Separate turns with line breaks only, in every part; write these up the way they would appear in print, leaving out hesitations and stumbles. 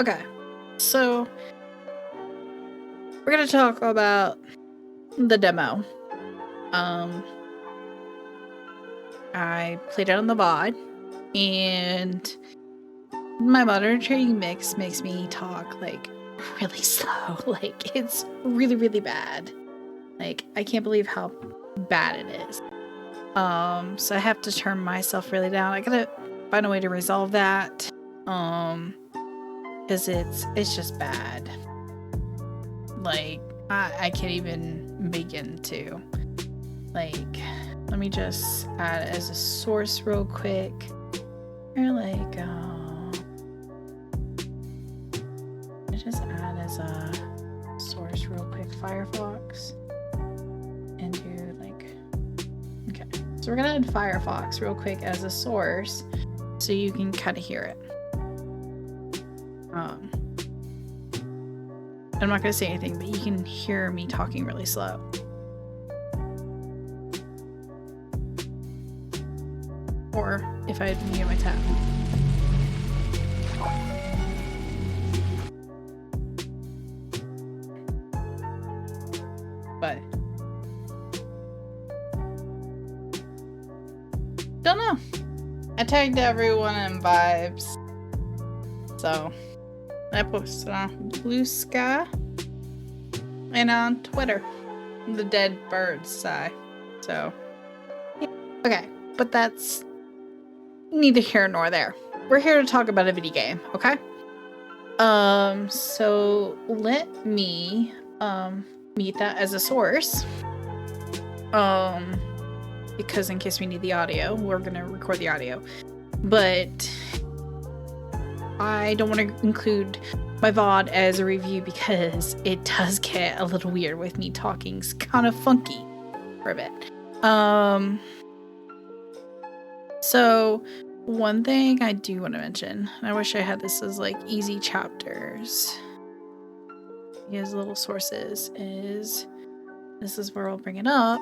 Okay, so we're gonna talk about the demo. I played it on the VOD, and my monitoring mix makes me talk like really slow. Like, it's really, really bad. Like, I can't believe how bad it is. So I have to turn myself really down. I gotta find a way to resolve that. Because it's just bad. Like, I can't even begin to. Like, let me just add it as a source real quick. Or like, I just add as a source real quick Firefox. And do like, okay. So we're gonna add Firefox real quick as a source so you can kind of hear it. I'm not gonna say anything, but you can hear me talking really slow. Or if I mute my tab. But don't know. I tagged everyone in vibes. So I posted on Blue Sky and on Twitter, the Dead Birds Sigh. So, yeah. Okay, but that's neither here nor there. We're here to talk about a video game, okay? So let me meet that as a source. Because in case we need the audio, we're gonna record the audio. But I don't want to include my VOD as a review because it does get a little weird with me talking kind of funky for a bit. So one thing I do want to mention, and I wish I had this as like easy chapters. His little sources is, this is where I'll bring it up.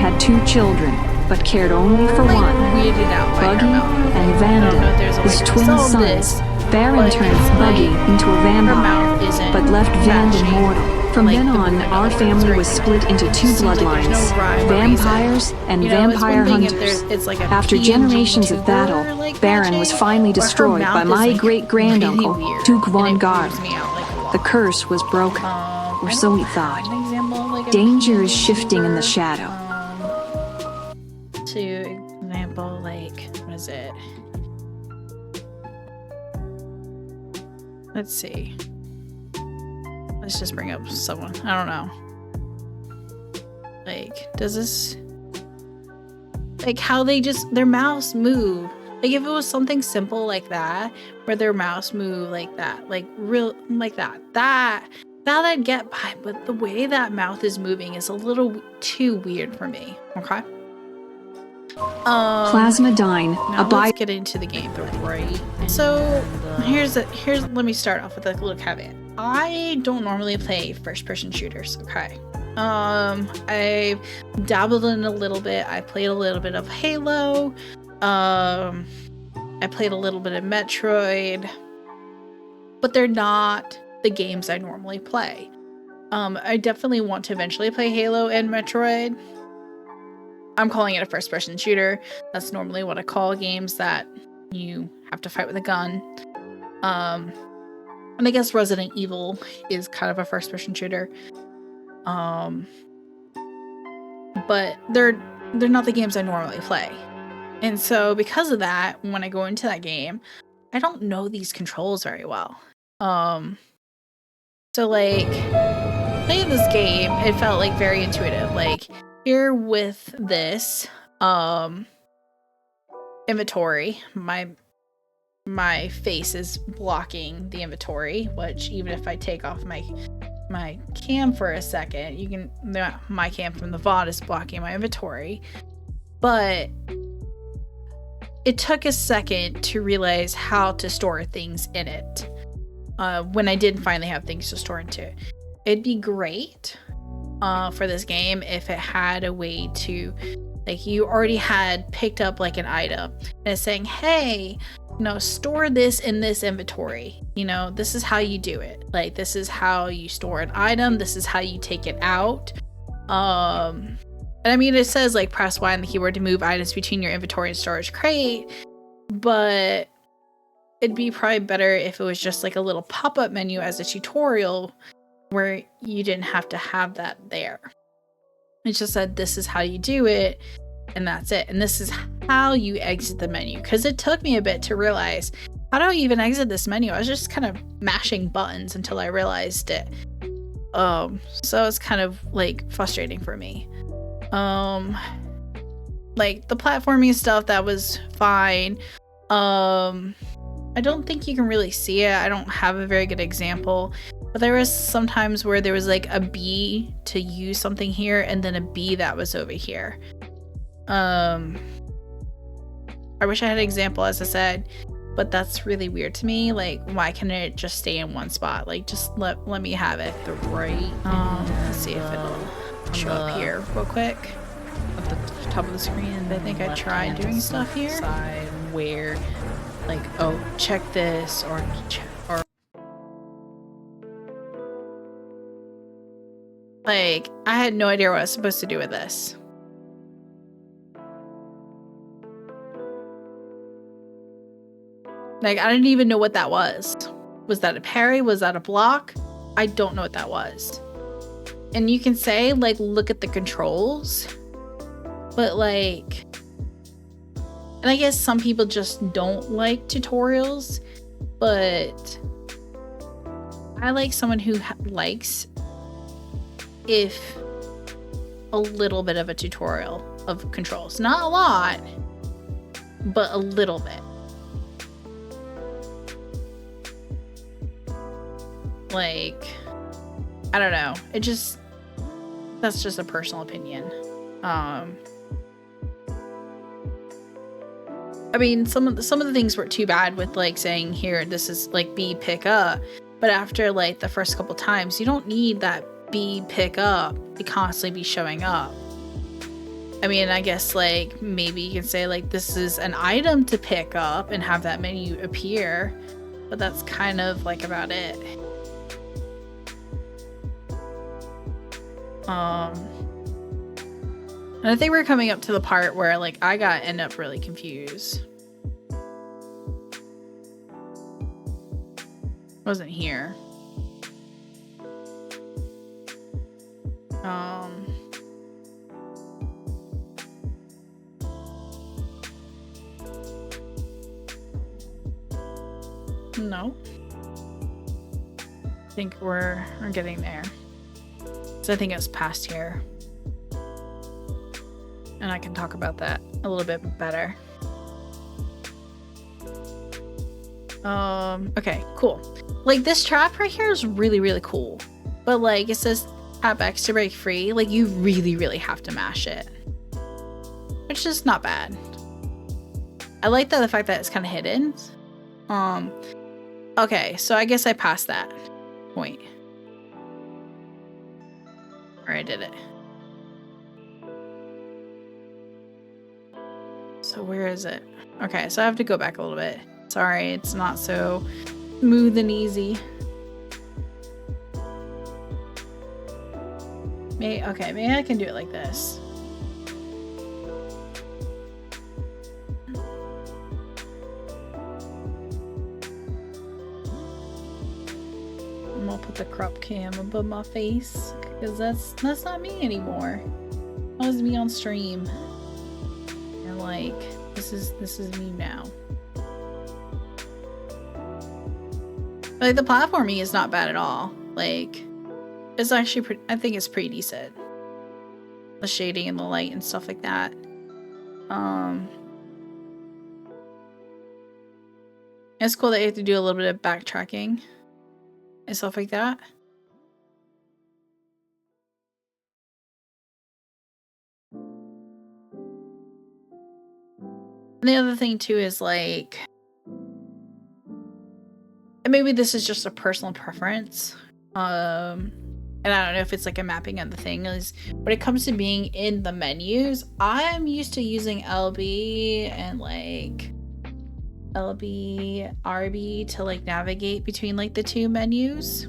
Had 2 children, but cared only for one. Buggy and Vanda, his twin sons. Baron turned Buggy into a vampire, but left Vanda mortal. From then on, our family was split into 2 bloodlines, vampires and vampire hunters. After generations of battle, Baron was finally destroyed by my great-granduncle, Duke VonGarland. The curse was broken, or so we thought. Danger is shifting in the shadow.
To example, like, what is it? Let's see. Let's just bring up someone. I don't know. Like, does this... Like, how they just... Their mouths move. Like, if it was something simple like that, where their mouths move like that. Like, real... Like that. That I'd get by. But the way that mouth is moving is a little too weird for me. Okay?
Plasmodine,
let's get into the game, right? So let me start off with a little caveat. I don't normally play first-person shooters, okay? I dabbled in a little bit. I played a little bit of Halo. I played a little bit of Metroid, but they're not the games I normally play. I definitely want to eventually play Halo and Metroid. I'm calling it a first-person shooter. That's normally what I call games that you have to fight with a gun. And I guess Resident Evil is kind of a first-person shooter. But they're not the games I normally play. And so because of that, when I go into that game, I don't know these controls very well. So like playing this game, it felt like very intuitive. Like here with this inventory, my face is blocking the inventory, which even if I take off my cam for a second, you can, my cam from the VOD is blocking my inventory. But it took a second to realize how to store things in it. When I did finally have things to store into it. It'd be great for this game if it had a way to, like, you already had picked up like an item and it's saying, hey, no, store this in this inventory. You know, this is how you do it. Like, this is how you store an item. This is how you take it out. And I mean, it says like press Y on the keyboard to move items between your inventory and storage crate, but it'd be probably better if it was just like a little pop-up menu as a tutorial where you didn't have to have that there. It just said, this is how you do it, and that's it. And this is how you exit the menu. Because it took me a bit to realize, how do I even exit this menu? I was just kind of mashing buttons until I realized it. So it's kind of like frustrating for me. Like the platforming stuff, that was fine. I don't think you can really see it. I don't have a very good example, but there was sometimes where there was like a B to use something here and then a B that was over here. I wish I had an example, as I said, but that's really weird to me. Like, why can't it just stay in one spot? Like, just let me have it.
The right.
Let's see if it'll show up here real quick.
At the top of the screen.
I think I tried doing stuff here.
Side where, like, oh, check this or.
Like, I had no idea what I was supposed to do with this. Like, I didn't even know what that was. Was that a parry? Was that a block? I don't know what that was. And you can say, like, look at the controls. But, like... And I guess some people just don't like tutorials. But... I like someone who likes... if... a little bit of a tutorial of controls. Not a lot. But a little bit. Like, I don't know. It just, that's just a personal opinion. I mean, some of the things weren't too bad with like saying here, this is like B pick up, but after like the first couple times, you don't need that B pick up to constantly be showing up. I mean, I guess like maybe you can say like this is an item to pick up and have that menu appear, but that's kind of like about it. And I think we're coming up to the part where like I end up really confused. Wasn't here. No. I think we're getting there. So I think it's past here. And I can talk about that a little bit better. Okay, cool. Like this trap right here is really, really cool. But like it says tap X to break free. Like you really, really have to mash it. Which is not bad. I like the fact that it's kind of hidden. Okay, so I guess I passed that point. Or I did it. So where is it? Okay, so I have to go back a little bit. Sorry, it's not so smooth and easy. Maybe I can do it like this. I'm gonna put the crop cam above my face because that's not me anymore. That was me on stream. And like this is me now. Like the platforming is not bad at all. Like it's actually I think it's pretty decent. The shading and the light and stuff like that. It's cool that you have to do a little bit of backtracking and stuff like that. And the other thing too is like, and maybe this is just a personal preference, and I don't know if it's like a mapping of the thing, is when it comes to being in the menus, I'm used to using LB and like LB, RB to like navigate between like the two menus.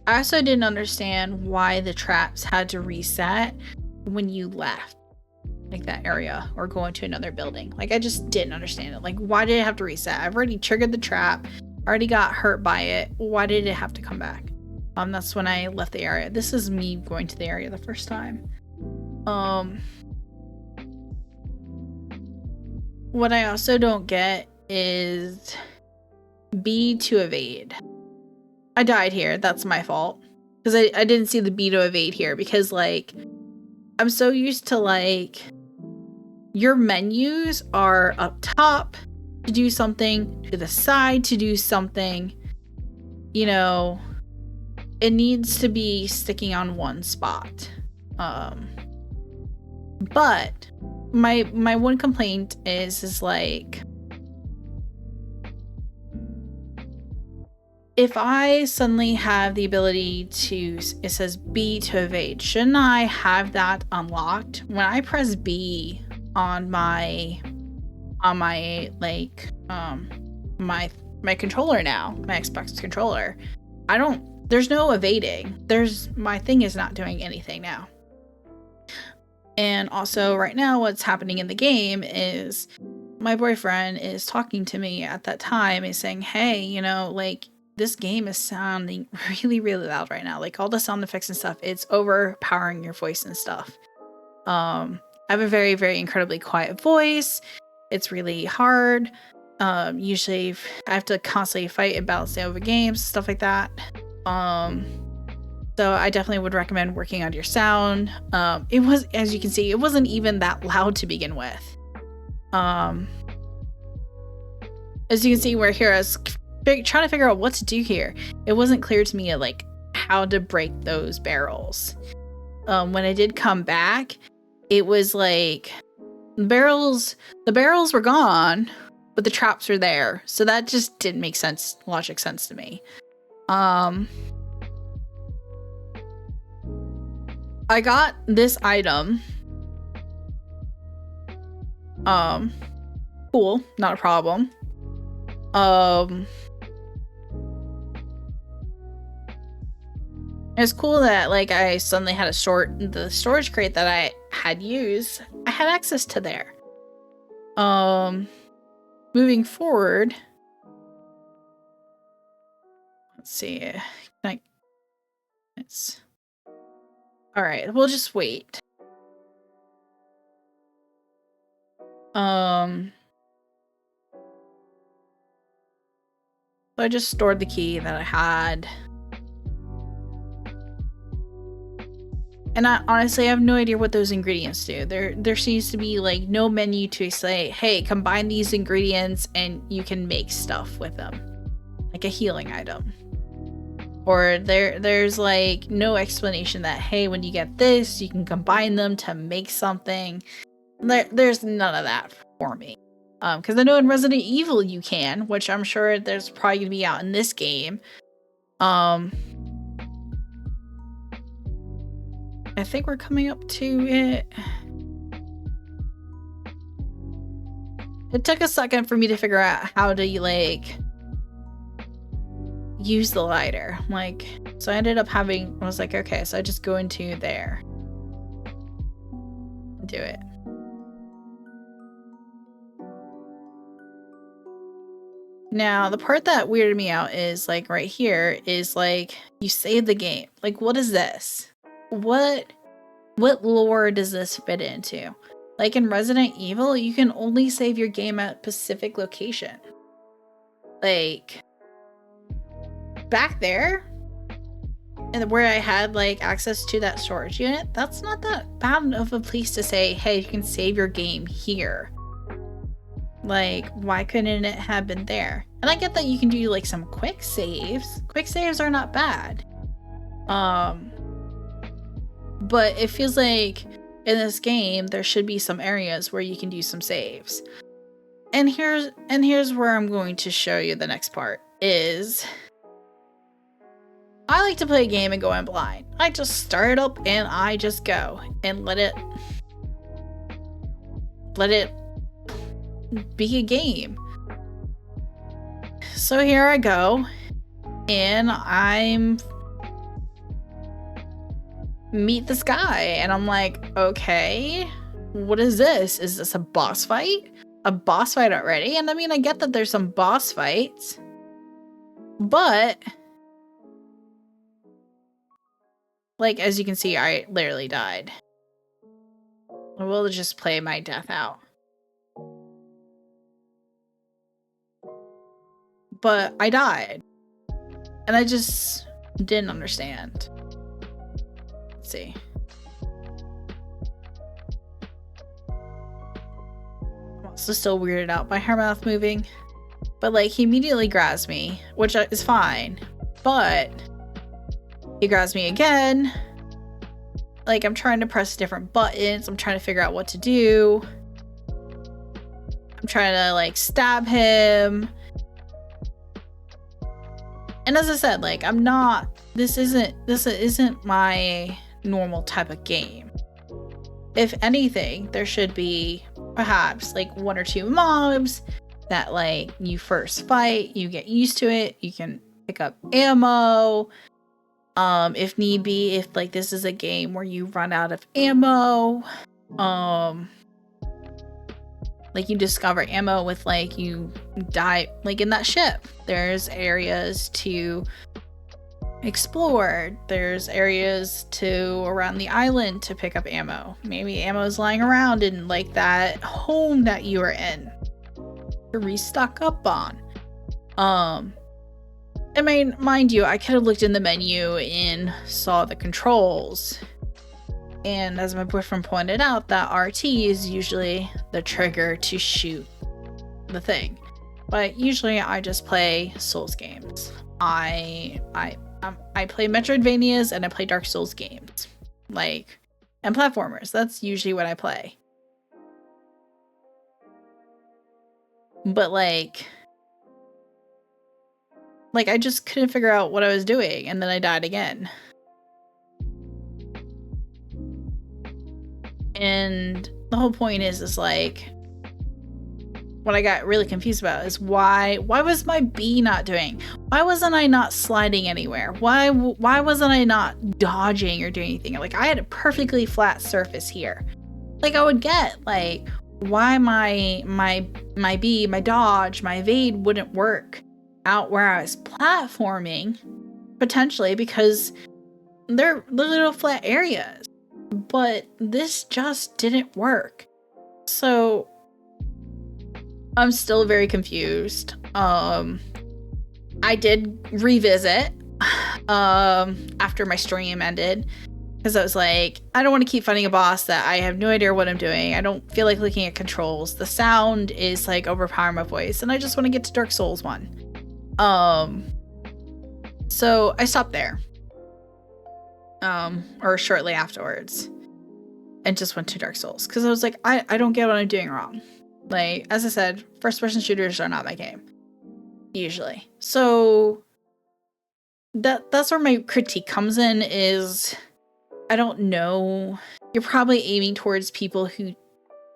I also didn't understand why the traps had to reset when you left like that area or go into another building. Like I just didn't understand it. Like why did it have to reset? I've already triggered the trap, already got hurt by it. Why did it have to come back? That's when I left the area. This is me going to the area the first time. What I also don't get is B to evade. I died here. That's my fault. Because I didn't see the B to evade here. Because, like, I'm so used to, like, your menus are up top to do something, to the side to do something. You know, it needs to be sticking on one spot. But my one complaint is like, if I suddenly have the ability to, it says B to evade, shouldn't I have that unlocked? When I press B on my like my controller now, my Xbox controller, there's no evading. My thing is not doing anything now. And also right now what's happening in the game is my boyfriend is talking to me at that time. He's saying, hey, you know, like, this game is sounding really, really loud right now. Like all the sound effects and stuff, it's overpowering your voice and stuff. I have a very, very incredibly quiet voice. It's really hard. Usually I have to constantly fight and balance over games, stuff like that. So I definitely would recommend working on your sound. It was, as you can see, it wasn't even that loud to begin with. As you can see, we're here as trying to figure out what to do here. It wasn't clear to me like how to break those barrels. When I did come back, it was like the barrels were gone, but the traps were there. So that just didn't make logic sense to me. I got this item. Cool, not a problem. It's cool that like I suddenly had the storage crate that I had used. I had access to there. Moving forward. Let's see. All right, we'll just wait. So I just stored the key that I had. And I honestly have no idea what those ingredients do. There seems to be like no menu to say, hey, combine these ingredients and you can make stuff with them. Like a healing item. Or there's like no explanation that, hey, when you get this, you can combine them to make something. There's none of that for me. Because I know in Resident Evil you can, which I'm sure there's probably going to be out in this game. I think we're coming up to it. It took a second for me to figure out how to like use the lighter. Like, so I ended up I was like, okay, so I just go into there. Do it. Now, the part that weirded me out is like right here is like, you save the game. Like, what is this? What lore does this fit into? Like in Resident Evil, you can only save your game at a specific location. Like, back there, and where I had like access to that storage unit, that's not that bad of a place to say, hey, you can save your game here. Like, why couldn't it have been there? And I get that you can do like some quick saves. Quick saves are not bad. But it feels like in this game there should be some areas where you can do some saves. And here's where I'm going to show you the next part is I like to play a game and go in blind. I just start it up and I just go and let it be a game. So here I go, and I'm meet this guy, and I'm like, okay, what is this? Is this a boss fight? A boss fight already? And I mean, I get that there's some boss fights, but like, as you can see, I literally died. I will just play my death out. But I died. And I just didn't understand. Let's see. I'm also still weirded out by her mouth moving. But like, he immediately grabs me, which is fine. But he grabs me again. Like, I'm trying to press different buttons. I'm trying to figure out what to do. I'm trying to like stab him. And as I said, like, this isn't my normal type of game. If anything, there should be perhaps like 1 or 2 mobs that like you first fight, you get used to it, you can pick up ammo. If need be, if like this is a game where you run out of ammo, like you discover ammo with like you die like in that ship. There's areas to explore. There's areas to around the island to pick up ammo. Maybe ammo's lying around in like that home that you are in to restock up on. I mean, mind you, I could have looked in the menu and saw the controls. And as my boyfriend pointed out, that RT is usually the trigger to shoot the thing. But usually I just play Souls games. I play Metroidvanias and I play Dark Souls games. Like, and platformers. That's usually what I play. But like I just couldn't figure out what I was doing, and then I died again. And the whole point is like, what I got really confused about is why was my B not doing? Why wasn't I not sliding anywhere? Why wasn't I not dodging or doing anything? Like, I had a perfectly flat surface here. Like, I would get like why my B, my dodge, my evade wouldn't work out where I was platforming, potentially because they're little flat areas. But this just didn't work. So I'm still very confused. I did revisit after my stream ended, because I was like, I don't want to keep fighting a boss that I have no idea what I'm doing. I don't feel like looking at controls. The sound is like overpowering my voice, and I just want to get to Dark Souls 1. So I stopped there. Or shortly afterwards, and just went to Dark Souls, because I was like, I don't get what I'm doing wrong. Like, as I said, first person shooters are not my game usually. So that's where my critique comes in, is I don't know, you're probably aiming towards people who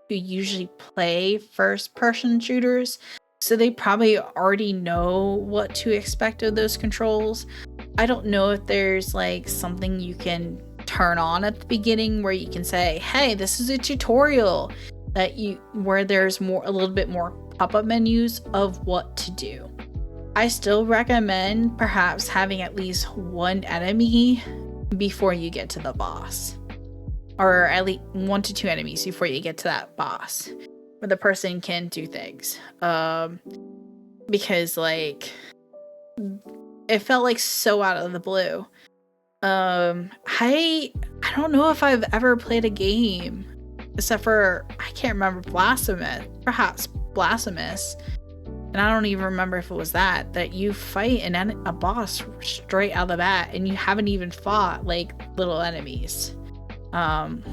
usually play first person shooters, so they probably already know what to expect of those controls. I don't know if there's like something you can turn on at the beginning where you can say, hey, this is a tutorial, where there's a little bit more pop-up menus of what to do. I still recommend perhaps having at least one enemy before you get to the boss, or at least 1 to 2 enemies before you get to that boss, where the person can do things. Because like, it felt like so out of the blue. I don't know if I've ever played a game, except for, I can't remember, perhaps Blasphemous, and I don't even remember if it was that you fight a boss straight out of the bat, and you haven't even fought like little enemies. And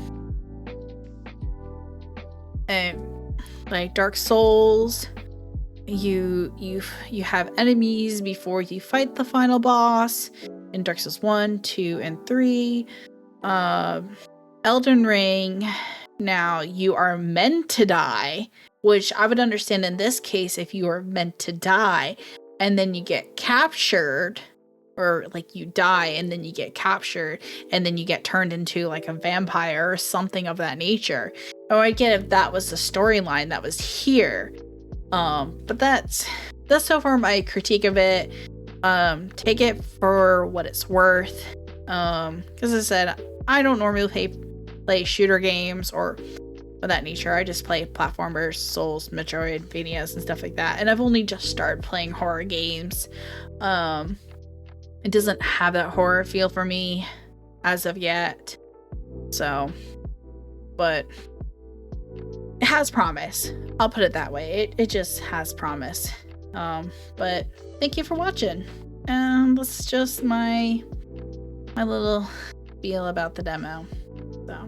like Dark Souls, you have enemies before you fight the final boss in Dark Souls 1, 2, and 3. Elden Ring, now you are meant to die which I would understand in this case if you were meant to die and then you get captured, or like you die and then you get captured and then you get turned into like a vampire or something of that nature. Or I get if that was the storyline that was here. But that's so far my critique of it. Take it for what it's worth. Because I said, I don't normally play shooter games or of that nature. I just play platformers, Souls, Metroidvanias, and stuff like that. And I've only just started playing horror games. It doesn't have that horror feel for me as of yet. So, but it has promise. I'll put it that way. It just has promise. But thank you for watching. That's just my little feel about the demo. So